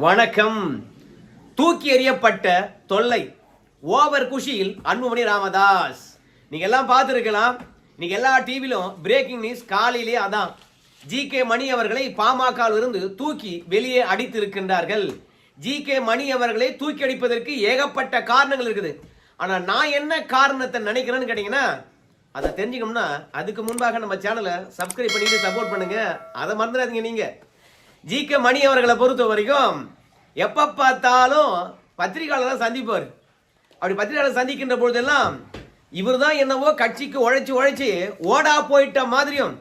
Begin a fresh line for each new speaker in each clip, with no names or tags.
வணக்கம். தூக்கி எறியப்பட்ட தொல்லை ஓவர் குஷியில் அன்புமணி ராமதாஸ். நீங்க எல்லாம் பார்த்துருக்கலாம். நீங்க எல்லா டிவிலும் பிரேக்கிங் நியூஸ் காலையிலே அதான். ஜி.கே. மணி அவர்களை பாமகவிலிருந்து தூக்கி வெளியே அடித்திருக்கின்றார்கள். ஜி.கே. மணி அவர்களை தூக்கி அடிப்பதற்கு ஏகப்பட்ட காரணங்கள் இருக்குது. ஆனா நான் என்ன காரணத்தை நினைக்கிறேன்னு கேட்டீங்கன்னா, அதை தெரிஞ்சுக்கணும்னா அதுக்கு முன்பாக நம்ம சேனலை சப்ஸ்கிரைப் பண்ணிட்டு சப்போர்ட் பண்ணுங்க. அதை மறந்துடாதீங்க. நீங்க ஜி.கே. மணி அவர்களை பொறுத்த வரைக்கும் எப்ப பார்த்தாலும் பத்திரிகையாளர் சந்திப்பார். அப்படி பத்திரிகையாளர் சந்திக்கின்ற பொழுதெல்லாம் இவர் தான் என்னவோ கட்சிக்கு உழைச்சி ஓடா போயிட்ட மாதிரியும்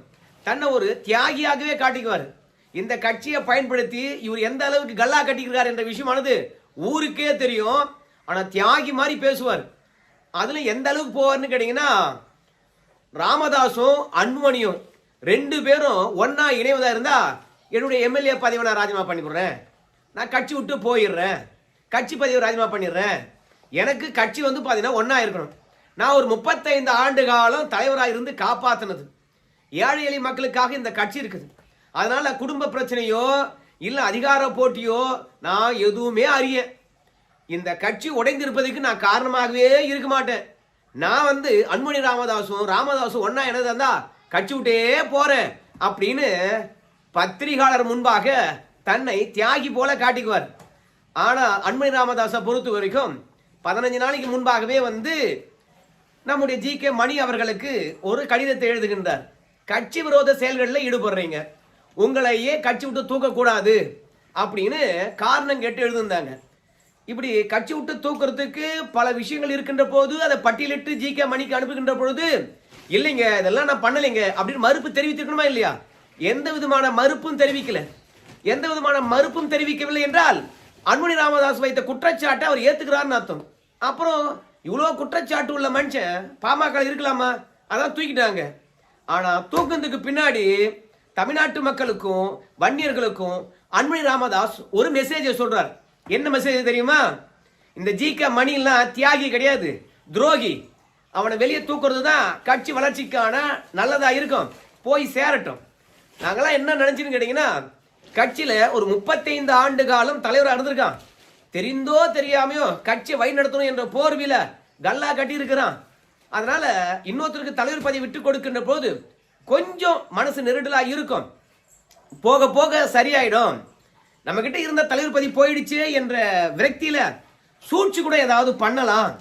தன்னை ஒரு தியாகியாகவே காட்டிக்குவார். இந்த கட்சியை பயன்படுத்தி இவர் எந்த அளவுக்கு கல்லா கட்டிக்கிறார் என்ற விஷயமானது ஊருக்கே தெரியும். ஆனா தியாகி மாதிரி பேசுவார். அதுல எந்த அளவுக்கு போவார்னு கேட்டீங்கன்னா, ராமதாசும் அன்புமணியும் ரெண்டு பேரும் ஒன்னா இணைவதா இருந்தா என்னுடைய எம்எல்ஏ பதவியை நான் ராஜினாமா பண்ணிக்கிறேன், நான் கட்சி விட்டு போயிடுறேன், கட்சி பதவியை ராஜினாமா பண்ணிடுறேன், எனக்கு கட்சி பார்த்தீங்கன்னா ஒன்னா இருக்கணும். நான் ஒரு 35 ஆண்டு காலம் தலைவராக இருந்து காப்பாற்றினது ஏழை எளிய மக்களுக்காக இந்த கட்சி இருக்குது. அதனால குடும்ப பிரச்சனையோ இல்ல அதிகார போட்டியோ நான் எதுவுமே அறிய இந்த கட்சி உடைந்திருப்பதற்கு நான் காரணமாகவே இருக்க மாட்டேன். நான் அன்புமணி ராமதாசும் ஒன்னா என்னது இருந்தா கட்சி விட்டே போறேன் அப்படின்னு பத்திரிகையாளர் முன்பாக தன்னை தியாகி போல காட்டிக்குவார். ஆனா அன்புமணி ராமதாஸை பொறுத்த வரைக்கும் 15 நாளைக்கு முன்பாகவே நம்முடைய ஜி.கே. மணி அவர்களுக்கு ஒரு கடிதத்தை எழுதுகின்றார். கட்சி விரோத செயல்களில் ஈடுபடுறீங்க, உங்களையே கட்சி விட்டு தூக்கக்கூடாது அப்படின்னு காரணம் கேட்டு எழுதிருந்தாங்க. இப்படி கட்சி விட்டு தூக்குறதுக்கு பல விஷயங்கள் இருக்கின்ற போது அதை பட்டியலிட்டு ஜி.கே. மணிக்கு அனுப்புகின்ற பொழுது இல்லைங்க இதெல்லாம் நான் பண்ணலைங்க அப்படின்னு மறுப்பு தெரிவித்திருக்கணுமா இல்லையா? எந்த விதமான மறுப்பும் தெரிவிக்கவில்லை என்றால் அன்புமணி ராமதாஸ் வைத்த குற்றச்சாட்டை அவர் ஏத்துக்கிறார்னு அர்த்தம். அப்புறம் இவ்வளவு குற்றச்சாட்டு உள்ள மனுஷன் பாமக இருக்கலாமா? அதான் தூக்கிட்டாங்க. ஆனா தூக்குறதுக்கு பின்னாடி தமிழ்நாட்டு மக்களுக்கும் வன்னியர்களுக்கும் அன்புமணி ராமதாஸ் ஒரு மெசேஜ் சொல்றார். என்ன மெசேஜ் தெரியுமா? இந்த ஜி.கே. மணி எல்லாம் தியாகி கிடையாது, துரோகி. அவனை வெளியே தூக்குறது தான் கட்சி வளர்ச்சிக்கான நல்லதா இருக்கும், போய் சேரட்டும். நாங்களாம் என்ன நினைச்சுன்னு கேட்டீங்கன்னா, கட்சியில ஒரு 35 ஆண்டு காலம் தலைவராக இருந்திருக்கான், தெரிந்தோ தெரியாமையோ கட்சியை வழி நடத்தணும் என்ற போர்வில கல்லா கட்டி இருக்கிறான். அதனால இன்னொருத்தருக்கு தலைவர் பதவி விட்டு கொடுக்கின்ற போது கொஞ்சம் மனசு நெருடலா இருக்கும், போக போக சரியாயிடும். நம்ம கிட்ட இருந்த தலைவர் பதவி போயிடுச்சு என்ற விரக்தியில சூழ்ச்சி கூட ஏதாவது பண்ணலாம்.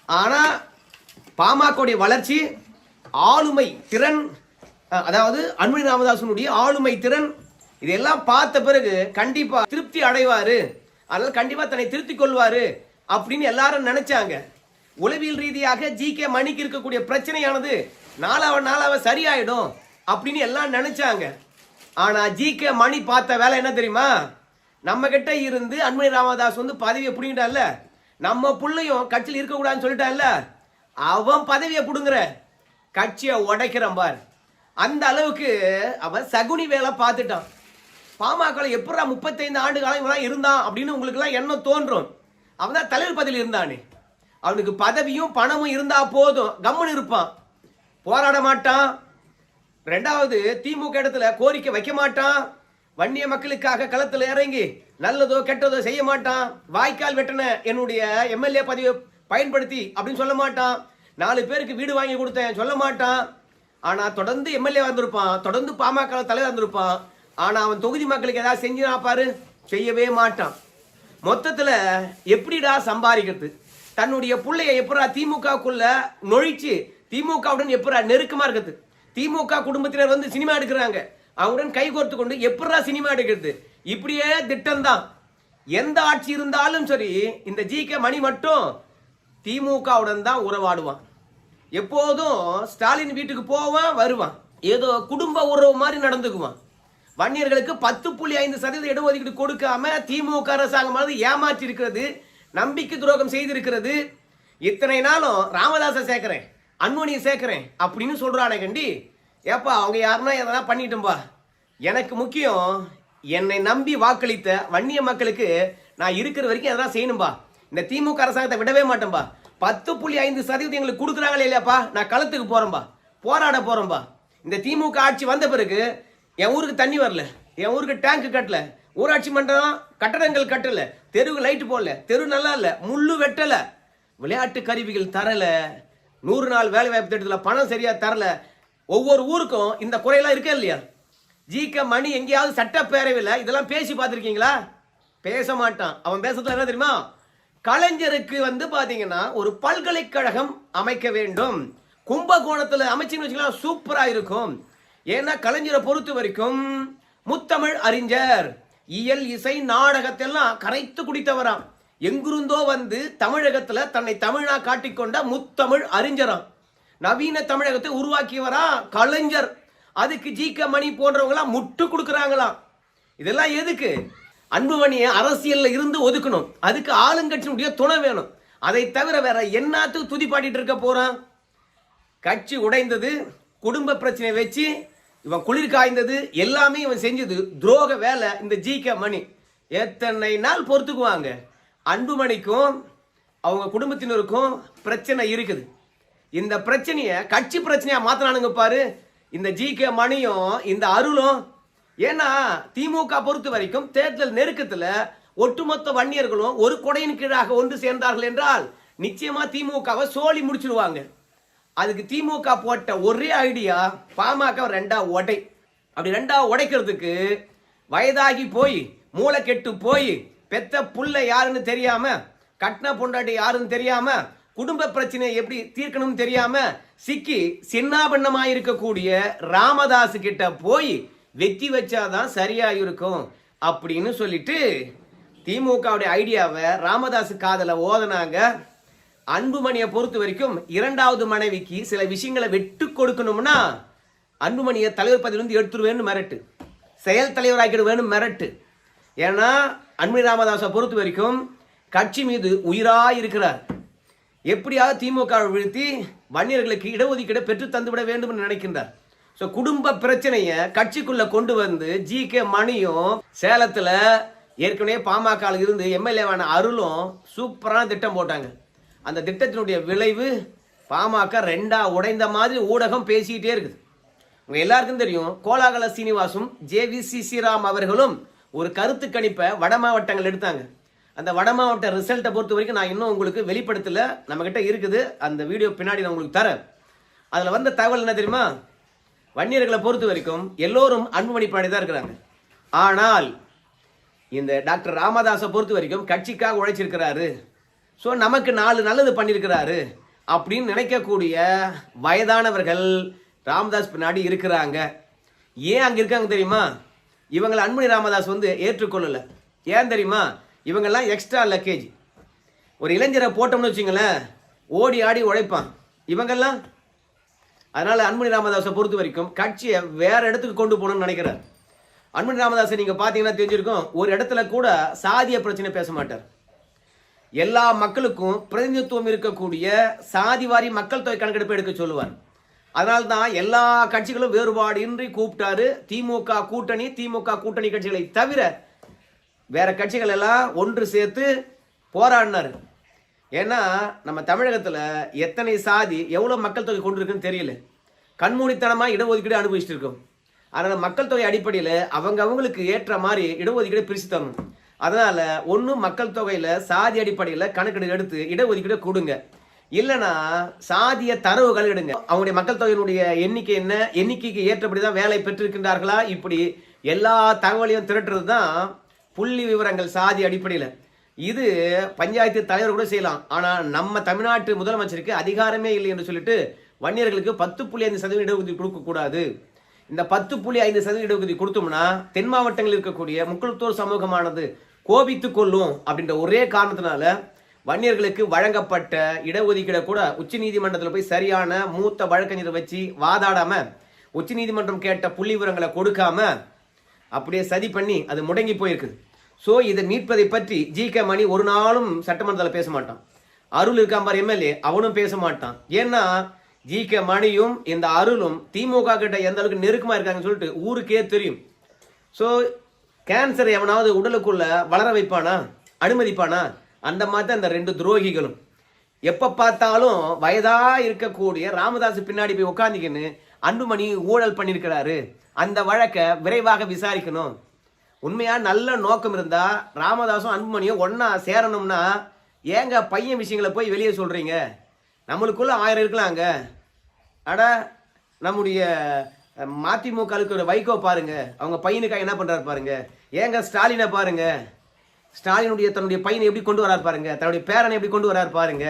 ஆனா பாமகவுடைய வளர்ச்சி, ஆளுமை திறன், அதாவது அன்புமணி ராமதாசனுடைய ஆளுமை திறன் இதெல்லாம் பார்த்த பிறகு கண்டிப்பா திருப்தி அடைவாரு, அதனால கண்டிப்பா தன்னை திருத்திக் கொள்வாரு அப்படின்னு எல்லாரும் நினைச்சாங்க. உளவியல் ரீதியாக ஜி.கே. மணிக்கு இருக்கக்கூடிய பிரச்சனையானது நாளாவ சரியாயிடும் அப்படின்னு எல்லாம் நினைச்சாங்க. ஆனா ஜி.கே. மணி பார்த்த வேலை என்ன தெரியுமா? நம்ம கிட்ட இருந்து அன்புமணி ராமதாஸ் பதவியை பிடிங்கிட்டான்ல, நம்ம புள்ளையும் கட்சியில் இருக்கக்கூடாதுன்னு சொல்லிட்டான்ல, அவன் பதவியை பிடுங்குற கட்சியை உடைக்கிறான் பார். அந்த அளவுக்கு அவன் சகுனி வேலை பார்த்துட்டான். பாமக எப்படா 35 ஆண்டு காலம் இருந்தான் அப்படின்னு உங்களுக்கு எல்லாம் எண்ணம் தோன்றும். அவன் தான் தலைவர் பதவியில் இருந்தானே, அவனுக்கு பதவியும் பணமும் இருந்தா போதும், கம்முன்னு இருப்பான், போராட மாட்டான். ரெண்டாவது திமுக இடத்துல கோரிக்கை வைக்க மாட்டான், வன்னிய மக்களுக்காக களத்தில் இறங்கி நல்லதோ கெட்டதோ செய்ய மாட்டான், வாய்க்கால் வெட்டன என்னுடைய எம்எல்ஏ பதவியை பயன்படுத்தி அப்படின்னு சொல்ல மாட்டான், 4 பேருக்கு வீடு வாங்கி கொடுத்தேன் சொல்ல மாட்டான். ஆனா தொடர்ந்து எம்எல்ஏ வந்திருப்பான், தொடர்ந்து பாமக தலைவர் வந்திருப்பான். ஆனா அவன் தொகுதி மக்களுக்கு ஏதாவது செஞ்சா பாரு, செய்யவே மாட்டான். மொத்தத்துல எப்படிடா சம்பாதிக்கிறது, தன்னுடைய பிள்ளைய எப்படா திமுகக்குள்ள நொழிச்சு திமுகவுடன் எப்படா நெருக்கமா இருக்குது, திமுக குடும்பத்தினர் சினிமா எடுக்கிறாங்க, அவங்களுடன் கை கோர்த்து கொண்டு எப்படா சினிமா எடுக்கிறது, இப்படியே திட்டம் தான். எந்த ஆட்சி இருந்தாலும் சரி இந்த ஜி.கே. மணி மட்டும் திமுகவுடன் தான் உறவாடுவான். எப்போதும் ஸ்டாலின் வீட்டுக்கு போவான் வருவான், ஏதோ குடும்ப உறவு மாதிரி நடந்துக்குவான். வன்னியர்களுக்கு 10.5% இடஒதுக்கீடு கொடுக்காம திமுக அரசாங்கம் ஏமாற்றி இருக்கிறது, நம்பிக்கை துரோகம் செய்திருக்கிறது. இத்தனை நாளும் ராமதாஸை சேர்க்கிறேன், அன்புமணியை சேர்க்கிறேன் அப்படின்னு சொல்றானே கண்டி. ஏப்பா அவங்க யாருன்னா எதனா பண்ணிட்டும்பா, எனக்கு முக்கியம் என்னை நம்பி வாக்களித்த வன்னிய மக்களுக்கு நான் இருக்கிற வரைக்கும் எதனா செய்யணும்பா, இந்த திமுக அரசாங்கத்தை விடவே மாட்டேன்பா. 10.5% எங்களுக்கு கொடுக்குறாங்களே இல்லையாப்பா, நான் களத்துக்கு போறேன்பா, போராட போறேன்பா. இந்த திமுக ஆட்சி வந்த பிறகு என் ஊருக்கு தண்ணி வரல, என் ஊருக்கு டேங்க் கட்டல, ஊராட்சி மன்றம் கட்டடங்கள் கட்டல, தெருவு லைட் போடல, தெரு நல்லா இல்ல, முள்ளு வெட்டல, விளையாட்டு கருவிகள் தரல, 100 நாள் வேலை வாய்ப்பு திட்டத்தில் பணம் சரியா தரல. ஒவ்வொரு ஊருக்கும் இந்த குறையெல்லாம் இருக்கே இல்லையா? ஜி.கே. மணி எங்கேயாவது சட்டப்பேரவையில் இதெல்லாம் பேசி பார்த்துருக்கீங்களா? பேச மாட்டான். அவன் பேசுறதுல என்ன தெரியுமா? கலைஞருக்கு பாத்தீங்கன்னா ஒரு பல்கலைக்கழகம் அமைக்க வேண்டும், கும்பகோணத்தில் அமைச்சுன்னு வச்சுக்கலாம், சூப்பரா இருக்கும். ஏன்னா கலைஞரை பொறுத்த வரைக்கும் முத்தமிழ் அறிஞர், இயல் இசை நாடகத்தெல்லாம் கரைத்து குடித்தவராம். எங்கிருந்தோ தமிழகத்துல தன்னை தமிழா காட்டிக்கொண்ட முத்தமிழ் அறிஞராம். நவீன தமிழகத்தை உருவாக்கியவரா கலைஞர். அதுக்கு ஜி.கே. மணி போன்றவங்களாம் முட்டு கொடுக்குறாங்களாம். இதெல்லாம் எதுக்கு? அன்புமணியை அரசியல்ல இருந்து ஒதுக்கணும். அதுக்கு ஆளுங்கட்சியினுடைய துணை வேணும். அதை தவிர வேற என்னத்துக்கு துதி பாடிட்டு இருக்க போறான்? கட்சி உடைந்தது, குடும்ப பிரச்சனை வச்சு இவன் குளிர் காய்ந்தது, எல்லாமே இவன் செஞ்சது துரோக வேலை. இந்த ஜி.கே. மணி எத்தனை நாள் பொறுத்துக்குவாங்க? அன்புமணிக்கும் அவங்க குடும்பத்தினருக்கும் பிரச்சனை இருக்குது. இந்த பிரச்சனையை கட்சி பிரச்சனையா மாத்தினானுங்க பாரு இந்த ஜி.கே. மணியும் இந்த அருளும். ஏன்னா திமுக பொறுத்த வரைக்கும் தேர்தல் நெருக்கத்துல ஒட்டுமொத்த வன்னியர்களும் ஒரு கொடையின் கீழாக ஒன்று சேர்ந்தார்கள் என்றால் நிச்சயமா திமுகவை சோழி முடிச்சிருவாங்க. அதுக்கு திமுக போட்ட ஒரே ஐடியா பாமக ரெண்டா உடை. அப்படி ரெண்டா உடைக்கிறதுக்கு வயதாகி போய் மூளை கெட்டு போய் பெத்த புள்ள யாருன்னு தெரியாம, கட்டின பொண்டாட்டி யாருன்னு தெரியாம, குடும்ப பிரச்சனை எப்படி தீர்க்கணும்னு தெரியாம சிக்கி சின்னாபண்ணமாய் இருக்கக்கூடிய ராமதாஸ் கிட்ட போய் வெற்றி வச்சாதான் சரியா இருக்கும் அப்படின்னு சொல்லிட்டு திமுகவுடைய ஐடியாவை ராமதாஸ் காதல ஓதனாங்க. அன்புமணியை பொறுத்த வரைக்கும் இரண்டாவது மனைவிக்கு சில விஷயங்களை வெட்டு கொடுக்கணும்னா அன்புமணியை தலைவர் பதவியிலிருந்து எடுத்துருவேன்னு மிரட்டு, செயல் தலைவராக்கிடுவேன்னு மிரட்டு. ஏன்னா அன்புமணி ராமதாஸை பொறுத்த வரைக்கும் கட்சி மீது உயிரா இருக்கிறார். எப்படியாவது திமுக வீழ்த்தி வன்னியர்களுக்கு இடஒதுக்கீடு பெற்று தந்துவிட வேண்டும் என்று நினைக்கின்றார். ஸோ குடும்ப பிரச்சனையை கட்சிக்குள்ள கொண்டு ஜி.கே. மணியும் சேலத்துல ஏற்கனவே பாமக இருந்து எம்எல்ஏவான அருளும் சூப்பரான திட்டம் போட்டாங்க. அந்த திட்டத்தினுடைய விளைவு பாமக ரெண்டா உடைந்த மாதிரி ஊடகம் பேசிக்கிட்டே இருக்குது. உங்க எல்லாருக்கும் தெரியும், கோலாகல சீனிவாசும் ஜே.வி.சி. ஸ்ரீராம் அவர்களும் ஒரு கருத்து கணிப்பை வட மாவட்டங்கள் எடுத்தாங்க. அந்த வட மாவட்ட ரிசல்ட்டை பொறுத்த வரைக்கும் நான் இன்னும் உங்களுக்கு வெளிப்படுத்தல, நம்ம கிட்ட இருக்குது. அந்த வீடியோ பின்னாடி நான் உங்களுக்கு தரேன். அதுல தகவல் என்ன தெரியுமா? வன்னியர்களை பொறுத்த வரைக்கும் எல்லோரும் அன்புமணி பின்னாடி தான் இருக்கிறாங்க. ஆனால் இந்த டாக்டர் ராமதாஸை பொறுத்த வரைக்கும் கட்சிக்காக உழைச்சிருக்கிறாரு, ஸோ நமக்கு 4 நல்லது பண்ணியிருக்கிறாரு அப்படின்னு நினைக்கக்கூடிய வயதானவர்கள் ராமதாஸ் பின்னாடி இருக்கிறாங்க. ஏன் அங்கே இருக்காங்க தெரியுமா? இவங்களை அன்புமணி ராமதாஸ் ஏற்றுக்கொள்ளலை. ஏன் தெரியுமா? இவங்கெல்லாம் எக்ஸ்ட்ரா லக்கேஜ். ஒரு இளைஞரை போட்டோம்னு வச்சுங்களேன், ஓடி ஆடி உழைப்பான். இவங்கெல்லாம் அதனால அன்புமணி ராமதாஸை பொறுத்த வரைக்கும் கட்சியை வேற இடத்துக்கு கொண்டு போகணும்னு நினைக்கிறார். அன்புமணி ராமதாஸை நீங்க பாத்தீங்கன்னா தெரிஞ்சிருக்கும், ஒரு இடத்துல கூட சாதிய பிரச்சனை பேச மாட்டார். எல்லா மக்களுக்கும் பிரதிநிதித்துவம் இருக்கக்கூடிய சாதிவாரி மக்கள் தொகை கணக்கெடுப்பு எடுக்க சொல்லுவார். அதனால்தான் எல்லா கட்சிகளும் வேறுபாடு இன்றி கூப்பிட்டாரு. திமுக கூட்டணி கட்சிகளை தவிர வேற கட்சிகள் எல்லாம் ஒன்று சேர்த்து போராடினாரு. ஏன்னா நம்ம தமிழகத்துல எத்தனை சாதி எவ்வளவு மக்கள் தொகை கொண்டு இருக்குன்னு தெரியல. கண்மூடித்தனமா இடஒதுக்கீடு அனுபவிச்சுட்டு இருக்கோம். அதனால மக்கள் தொகை அடிப்படையில் அவங்களுக்கு ஏற்ற மாதிரி இடஒதுக்கீடு பிரிச்சு தரணும். அதனால ஒன்னும் மக்கள் தொகையில சாதி அடிப்படையில் கணக்கெடு எடுத்து இடஒதுக்கீடு கொடுங்க, இல்லைன்னா சாதிய தரவுகள் எடுங்க. அவங்களுடைய மக்கள் தொகையினுடைய எண்ணிக்கை என்ன, எண்ணிக்கைக்கு ஏற்றபடிதான் வேலை பெற்றிருக்கின்றார்களா, இப்படி எல்லா தகவலையும் திரட்டுறது தான் புள்ளி விவரங்கள் சாதி அடிப்படையில். இது பஞ்சாயத்து தலைவர் கூட செய்யலாம். ஆனா நம்ம தமிழ்நாட்டு முதலமைச்சருக்கு அதிகாரமே இல்லை என்று சொல்லிட்டு வன்னியர்களுக்கு 10.5% இடஒதுக்கீடு கொடுக்க கூடாது. இந்த 10.5% இடஒதுக்கீடு கொடுத்தோம்னா தென் மாவட்டங்களில் இருக்கக்கூடிய முக்குளத்தூர் சமூகமானது கோபித்துக் கொள்ளும் அப்படின்ற ஒரே காரணத்தினால வன்னியர்களுக்கு வழங்கப்பட்ட இடஒதுக்கீடை கூட உச்ச நீதிமன்றத்தில் போய் சரியான மூத்த வழக்கறிஞரை வச்சு வாதாடாம, உச்ச நீதிமன்றம் கேட்ட புள்ளி விவரங்களை கொடுக்காம அப்படியே சதி பண்ணி அது முடங்கி போயிருக்குது. ஸோ இதை மீட்பதை பற்றி ஜி.கே. மணி ஒரு நாளும் சட்டமன்றத்தில் பேச மாட்டான். அருள் இருக்கான் பாரு எம்எல்ஏ, அவனும் பேச மாட்டான். ஏன்னா ஜி.கே. மணியும் இந்த அருளும் திமுக கிட்ட எந்த அளவுக்கு நெருக்கமா இருக்காங்கன்னு சொல்லிட்டு ஊருக்கே தெரியும். ஸோ கேன்சர் எவனாவது உடலுக்குள்ள வளர வைப்பானா, அனுமதிப்பானா? அந்த மாதிரி தான் இந்த 2 துரோகிகளும். எப்ப பார்த்தாலும் வயதா இருக்கக்கூடிய ராமதாஸ் பின்னாடி போய் உட்காந்துக்கின்னு அன்புமணி ஊழல் பண்ணியிருக்கிறாரு, அந்த வழக்கை விரைவாக விசாரிக்கணும். உண்மையா நல்ல நோக்கம் இருந்தா ராமதாசும் அன்புமணியும் ஒன்னா சேரணும்னா ஏங்க பையன் விஷயங்களை போய் வெளியே சொல்றீங்க? நம்மளுக்குள்ள 1000 இருக்கலாங்க. அட நம்முடைய மதிமுகவுக்கு ஒரு வைகோ பாருங்க, அவங்க பையனுக்காக என்ன பண்றாரு பாருங்க. ஏங்க ஸ்டாலினை பாருங்க, ஸ்டாலினுடைய தன்னுடைய பையனை எப்படி கொண்டு வராரு பாருங்க, தன்னுடைய பேரனை எப்படி கொண்டு வராரு பாருங்க.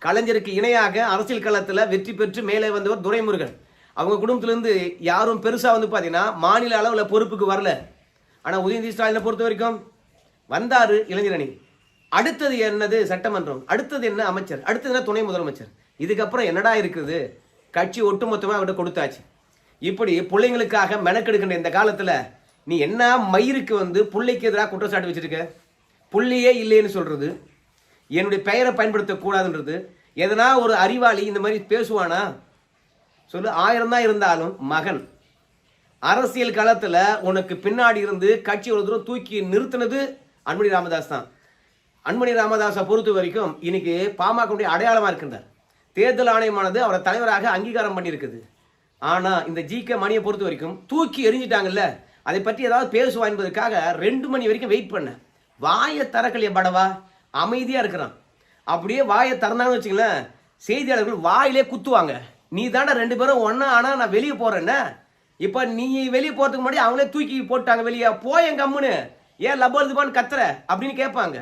கலைஞருக்கு இணையாக அரசியல் களத்தில் வெற்றி பெற்று மேலே வந்தவர் துரைமுருகன். அவங்க குடும்பத்திலிருந்து யாரும் பெருசா வந்து பாத்தீங்கன்னா மாநில அளவில் பொறுப்புக்கு வரல. ஆனா உதயநிதி ஸ்டாலினை பொறுத்த வரைக்கும் வந்தாரு இளைஞரணி. அடுத்தது என்னது சட்டமன்றம், அடுத்தது என்ன அமைச்சர், அடுத்தது என்ன துணை முதலமைச்சர். இதுக்கப்புறம் என்னடா இருக்குது? கட்சி ஒட்டுமொத்தமாக அவர்கிட்ட கொடுத்தாச்சு. இப்படி பிள்ளைங்களுக்காக மெனக்கெடுக்கின்ற இந்த காலத்துல நீ என்ன மயிருக்கு வந்து பிள்ளைக்கு எதிராக குற்றச்சாட்டு வச்சிருக்க? புள்ளியே இல்லைன்னு சொல்றது, என்னுடைய பெயரை பயன்படுத்தக்கூடாதுன்றது, எதனா ஒரு அறிவாளி இந்த மாதிரி பேசுவானா சொல்லு? 1000 தான் இருந்தாலும் மகன் அரசியல் களத்துல உனக்கு பின்னாடி இருந்து கட்சி ஒரு தூரம் தூக்கி நிறுத்தினது அன்புமணி ராமதாஸ் தான். அன்புமணி ராமதாஸை பொறுத்த வரைக்கும் இன்னைக்கு பாமகவுடைய அடையாளமா இருக்கின்றார். தேர்தல் ஆணையமானது அவரை தலைவராக அங்கீகாரம் பண்ணியிருக்குது. ஆனா இந்த ஜி.கே. மணியை பொறுத்த வரைக்கும் தூக்கி எரிஞ்சிட்டாங்கல்ல, அதை பற்றி ஏதாவது பேசுவா என்பதற்காக 2 மணி வரைக்கும் வெயிட் பண்ண. வாயை திறக்கலையே படவா, அமைதியா இருக்கிறான். அப்படியே வாயை திறந்தாங்கன்னு வச்சுங்களேன், செய்தியாளர்கள் வாயிலே குத்துவாங்க. நீ தானே 2 பேரும் ஒன்னா, ஆனா நான் வெளியே போறேன்னு. இப்ப நீ வெளியே போறதுக்கு முன்னாடி அவங்களே தூக்கி போட்டாங்க வெளியே. போய் எங்க அம்முன்னு ஏன் லபோதுபான்னு கத்துற அப்படின்னு கேட்பாங்க.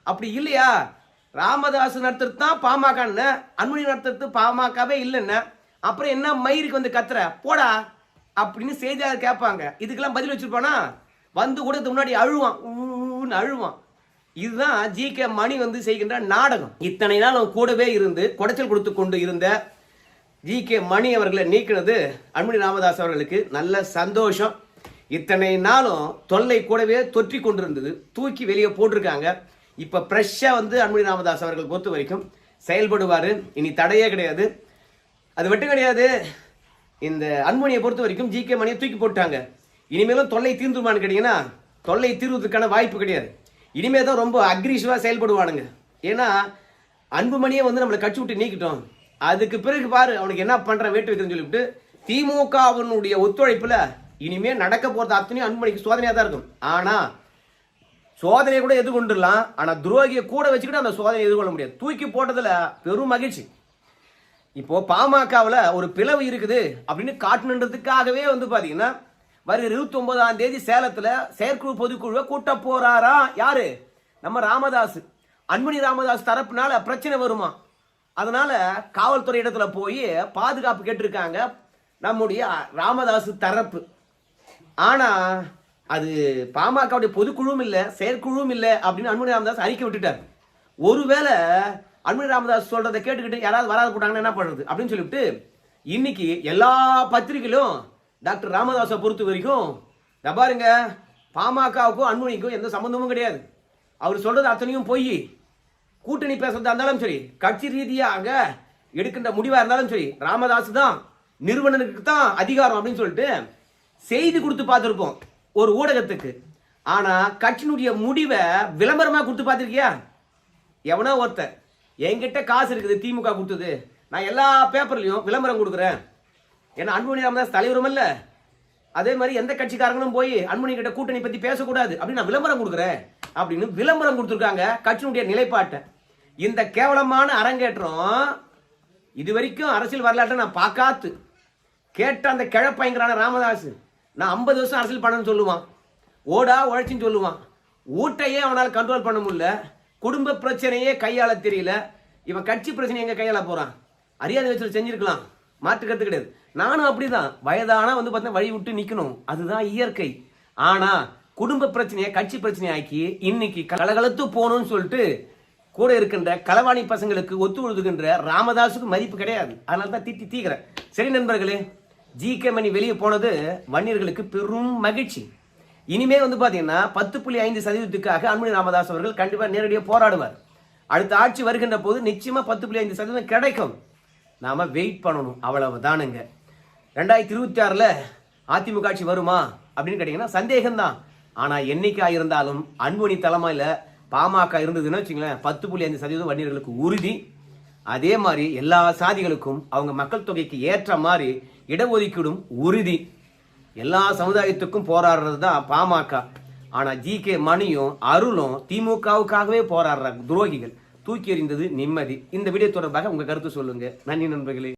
அப்படி இல்லையா, ராமதாஸ் நடத்துறது தான் பாமகன்னு, அன்புமணி நடத்துறது பாமகவே இல்லைன்னு, அப்புறம் என்ன மயிருக்கு வந்து கத்துற போடா அப்படின்னு செய்தியாளர் கேட்பாங்க. இதுக்கெல்லாம் பதில் வச்சிருப்பானா? வந்து கூட முன்னாடி அழுவான். இதுதான் ஜி.கே. மணி வந்து செய்கின்ற நாடகம். இத்தனை நாள் கூடவே இருந்து குடைச்சல் கொடுத்து கொண்டு இருந்த ஜி.கே. மணி அவர்களை நீக்கினது அன்புமணி ராமதாஸ் அவர்களுக்கு நல்ல சந்தோஷம். இத்தனை நாளும் தொல்லை கூடவே தொற்றி கொண்டிருந்தது, தூக்கி வெளியே போட்டிருக்காங்க. இப்ப ஃப்ரெஷ்ஷா வந்து அன்புமணி ராமதாஸ் அவர்கள் பொறுத்த வரைக்கும் செயல்படுவாரு. இனி தடையே கிடையாது. அது மட்டும் கிடையாது, இந்த அன்புமணியை பொறுத்த வரைக்கும் ஜி.கே. மணியை தூக்கி போட்டாங்க. இனிமேலும் தொல்லை தீர்ந்துருமான்னு கேட்டீங்கன்னா தொல்லை தீர்வதற்கான வாய்ப்பு கிடையாது. இனிமே தான் ரொம்ப அக்ரிசிவா செயல்படுவானுங்க. ஏன்னா அன்புமணியை வந்து நம்மளை கட்சி விட்டு நீக்கிட்டோம், அதுக்கு பிறகு பாரு அவனுக்கு என்ன பண்ற வேட்டு வைக்கிறேன்னு சொல்லிவிட்டு திமுகவினுடைய ஒத்துழைப்புல இனிமே நடக்க போறது அத்தனையும் அன்புமணிக்கு சோதனையா தான் இருக்கும். ஆனா சோதனையை கூட எதிர்கொண்டுடலாம், ஆனா துரோகியை கூட வச்சுக்கிட்டு அந்த சோதனையை எதிர்கொள்ள முடியாது. தூக்கி போட்டதுல பெரும் மகிழ்ச்சி. இப்போ பாமகவில் ஒரு பிளவு இருக்குது அப்படின்னு காட்டணுன்றதுக்காகவே வந்து பாத்தீங்கன்னா வருகிற 29ஆம் தேதி சேலத்துல செயற்குழு பொதுக்குழுவை கூட்ட போறாரா யாரு? நம்ம ராமதாஸ். அன்புமணி ராமதாஸ் தரப்புனால பிரச்சனை வருமா, அதனால காவல்துறை இடத்துல போய் பாதுகாப்பு கேட்டிருக்காங்க நம்முடைய ராமதாஸ் தரப்பு. ஆனா அது பாமகவுடைய பொதுக்குழுவும் இல்லை செயற்குழுவும் இல்லை அப்படின்னு அன்புமணி ராமதாஸ் அறிக்கை விட்டுட்டார். ஒருவேளை அன்புமணி ராமதாஸ் சொல்றதை கேட்டுக்கிட்டு யாராவது வராது போட்டாங்கன்னா என்ன பண்றது அப்படின்னு சொல்லிவிட்டு இன்னைக்கு எல்லா பத்திரிகையிலும் டாக்டர் ராமதாஸை பொறுத்த வரைக்கும் பாருங்க, பாமகவுக்கும் அன்புமணிக்கும் எந்த சம்பந்தமும் கிடையாது, அவர் சொல்றது அத்தனையும் போய், கூட்டணி பேசுறதா இருந்தாலும் சரி, கட்சி ரீதியாக எடுக்கின்ற முடிவா இருந்தாலும் சரி, ராமதாஸ் தான் நிறுவனருக்கு தான் அதிகாரம் அப்படின்னு சொல்லிட்டு செய்தி கொடுத்து பார்த்திருப்போம் ஒரு ஊடகத்துக்கு. ஆனா கட்சியினுடைய முடிவை விளம்பரமா கொடுத்து பார்த்திருக்கியா? எவனோ ஒருத்தர் என்கிட்ட காசு இருக்குது திமுக கொடுத்தது, நான் எல்லா பேப்பர்லயும் விளம்பரம் கொடுக்குறேன், ஏன்னா அன்புமணி ராமதாஸ் தலைவரும் இல்ல, அதே மாதிரி எந்த கட்சிக்காரங்களும் போய் அன்புமணி கிட்ட கூட்டணி பத்தி பேசக்கூடாது அப்படின்னு நான் விளம்பரம் கொடுக்குறேன் அப்படின்னு விளம்பரம் கொடுத்துருக்காங்க கட்சியினுடைய நிலைப்பாட்டை. இந்த கேவலமான அரங்கேற்றம் இது வரைக்கும் அரசியல் வரலாற்றை நான் பார்க்காத்து கேட்ட அந்த கிழப்பயங்கரான ராமதாஸ் நான் 50 வருஷம் அரசியல் பண்ணணும்னு சொல்லுவான், ஓடா உழைச்சின்னு சொல்லுவான். ஊட்டையே அவனால் கண்ட்ரோல் பண்ண முடியல, குடும்ப பிரச்சனையே கையாள தெரியல, இவன் கட்சி பிரச்சனை எங்க கையாள போறான்? அறியாத வச்சு செஞ்சிருக்கலாம், மாற்றுக்கிறது கிடையாது. நானும் அப்படிதான், வயதானா வந்து பார்த்தீங்கன்னா வழி விட்டு நிக்கணும், அதுதான் இயற்கை. ஆனா குடும்ப பிரச்சனையை கட்சி பிரச்சனையாக்கி இன்னைக்கு கலகலத்து போகணும்னு சொல்லிட்டு கூட இருக்கின்ற களவாணி பசங்களுக்கு ஒத்து ஒழுதுகின்ற ராமதாஸுக்கு மதிப்பு கிடையாது. அதனால தான் திட்டி தீக்கிறேன். சரி நண்பர்களே, ஜி.கே. மணி வெளியே போனது வன்னியர்களுக்கு பெரும் மகிழ்ச்சி. இனிமே வந்து பாத்தீங்கன்னா 10.5% அன்புமணி ராமதாஸ் அவர்கள் கண்டிப்பா நேரடியாக போராடுவார். அடுத்த ஆட்சி வருகின்ற போது நிச்சயமா 10.5% கிடைக்கும். நாம வெயிட் பண்ணணும், அவ்வளவுதானுங்க. 2026 அதிமுக ஆட்சி வருமா அப்படின்னு கேட்டீங்கன்னா சந்தேகம்தான். ஆனா என்னைக்கா இருந்தாலும் அன்புமணி தலைமையில பாமக இருந்ததுன்னு வச்சுங்களேன் 10.5% வன்னியர்களுக்கு உறுதி. அதே மாதிரி எல்லா சாதிகளுக்கும் அவங்க மக்கள் தொகைக்கு ஏற்ற மாதிரி இடஒதுக்கீடும் உறுதி. எல்லா சமுதாயத்துக்கும் போராடுறது தான் பாமக. ஆனா ஜி.கே. மணியும் அருளும் திமுகவுக்காகவே போராடுற துரோகிகள். தூக்கி எறிந்தது நிம்மதி. இந்த வீடியோ தொடர்பாக உங்க கருத்து சொல்லுங்க. நன்றி நண்பர்களே.